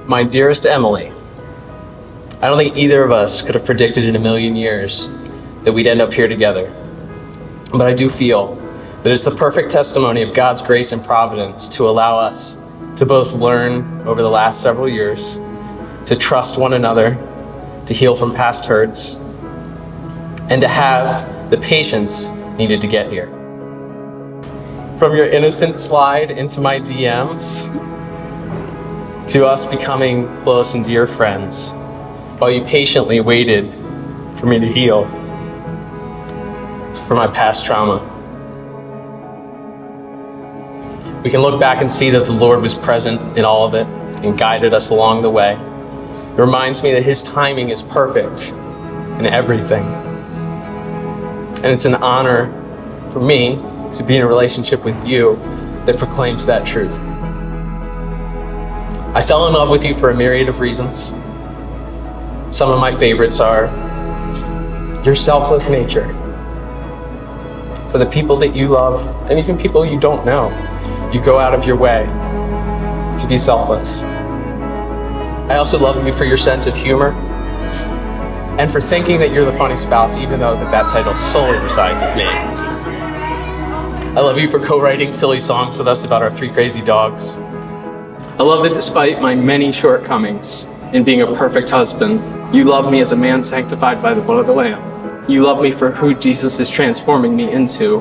my dearest Emily, I don't think either of us could have predicted in a million years that we'd end up here together. But I do feel that it's the perfect testimony of God's grace and providence to allow us to both learn over the last several years, to trust one another, to heal from past hurts, and to have the patience needed to get here. From your innocent slide into my DMs, to us becoming close and dear friends, while you patiently waited for me to heal from my past trauma. We can look back and see that the Lord was present in all of it and guided us along the way. It reminds me that His timing is perfect in everything. And it's an honor for me to be in a relationship with you that proclaims that truth. I fell in love with you for a myriad of reasons. Some of my favorites are your selfless nature, for the people that you love, and even people you don't know. You go out of your way to be selfless. I also love you for your sense of humor, and for thinking that you're the funny spouse, even though that title solely resides with me. I love you for co-writing silly songs with us about our 3 crazy dogs. I love that despite my many shortcomings in being a perfect husband, you love me as a man sanctified by the blood of the Lamb. You love me for who Jesus is transforming me into,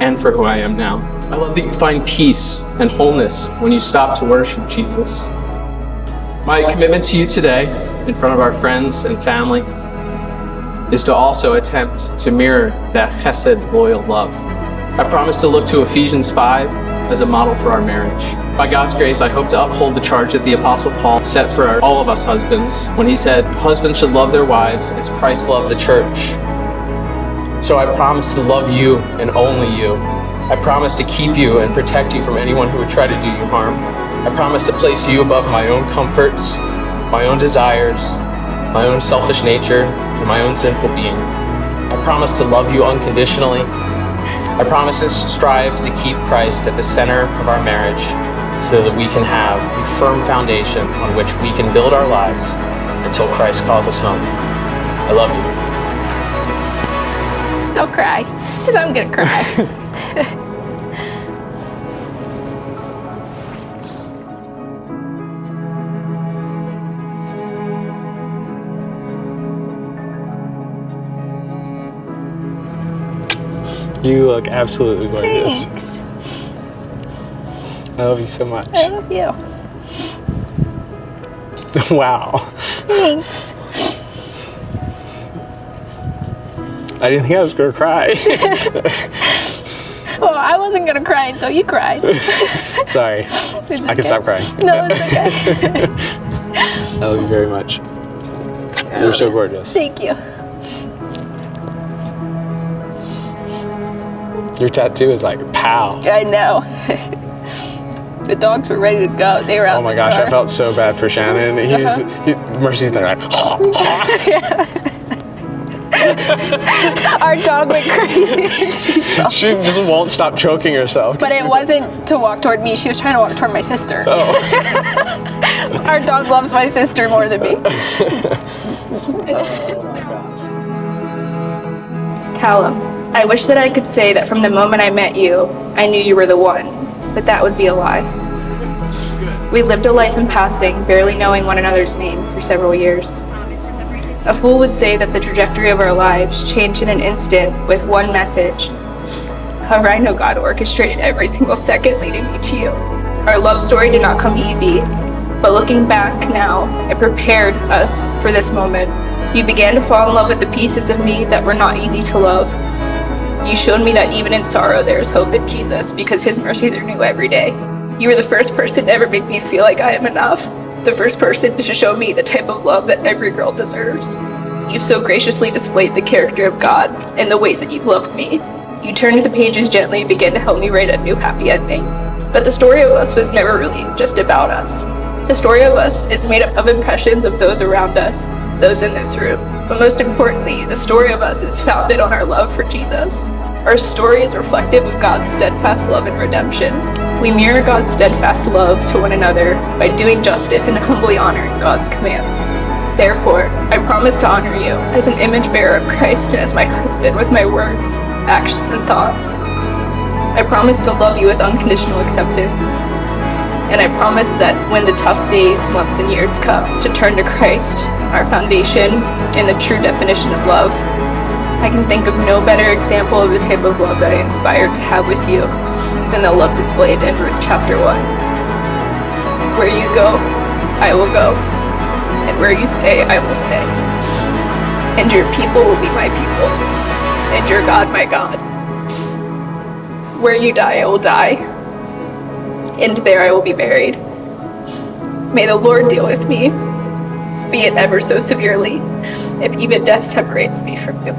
and for who I am now. I love that you find peace and wholeness when you stop to worship Jesus. My commitment to you today, in front of our friends and family, is to also attempt to mirror that chesed, loyal love. I promise to look to Ephesians 5 as a model for our marriage. By God's grace, I hope to uphold the charge that the Apostle Paul set for all of us husbands when he said, husbands should love their wives as Christ loved the church. So I promise to love you and only you. I promise to keep you and protect you from anyone who would try to do you harm. I promise to place you above my own comforts, my own desires, my own selfish nature, and my own sinful being. I promise to love you unconditionally. I promise to strive to keep Christ at the center of our marriage so that we can have a firm foundation on which we can build our lives until Christ calls us home. I love you. Don't cry, because I'm gonna cry. You look absolutely gorgeous. Thanks. I love you so much. I love you. Wow. Thanks. I didn't think I was going to cry. Well, I wasn't gonna cry until you cried. Sorry. I can stop crying. No, it's okay. I love you very much. You're so gorgeous. Thank you. Your tattoo is like pow. I know. The dogs were ready to go. They were out. Oh my gosh, I felt so bad for Shannon. Mercy's there like. Our dog went crazy. She just won't stop choking herself. But it wasn't to walk toward me. She was trying to walk toward my sister. Oh. Our dog loves my sister more than me. Calum, I wish that I could say that from the moment I met you, I knew you were the one, but that would be a lie. We lived a life in passing, barely knowing one another's name for several years. A fool would say that the trajectory of our lives changed in an instant with one message. However, I know God orchestrated every single second leading me to you. Our love story did not come easy, but looking back now, it prepared us for this moment. You began to fall in love with the pieces of me that were not easy to love. You showed me that even in sorrow there is hope in Jesus because His mercies are new every day. You were the first person to ever make me feel like I am enough. The first person to show me the type of love that every girl deserves. You've so graciously displayed the character of God and the ways that you've loved me. You turned the pages gently and began to help me write a new happy ending. But the story of us was never really just about us. The story of us is made up of impressions of those around us, those in this room. But most importantly, the story of us is founded on our love for Jesus. Our story is reflective of God's steadfast love and redemption. We mirror God's steadfast love to one another by doing justice and humbly honoring God's commands. Therefore, I promise to honor you as an image bearer of Christ and as my husband with my words, actions, and thoughts. I promise to love you with unconditional acceptance. And I promise that when the tough days, months, and years come, to turn to Christ, our foundation and the true definition of love. I can think of no better example of the type of love that I inspired to have with you than the love displayed in Ruth chapter 1. Where you go, I will go, and where you stay, I will stay. And your people will be my people, and your God my God. Where you die, I will die, and there I will be buried. May the Lord deal with me, be it ever so severely, if even death separates me from you.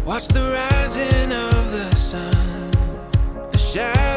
Watch the rising of the sun, the shadow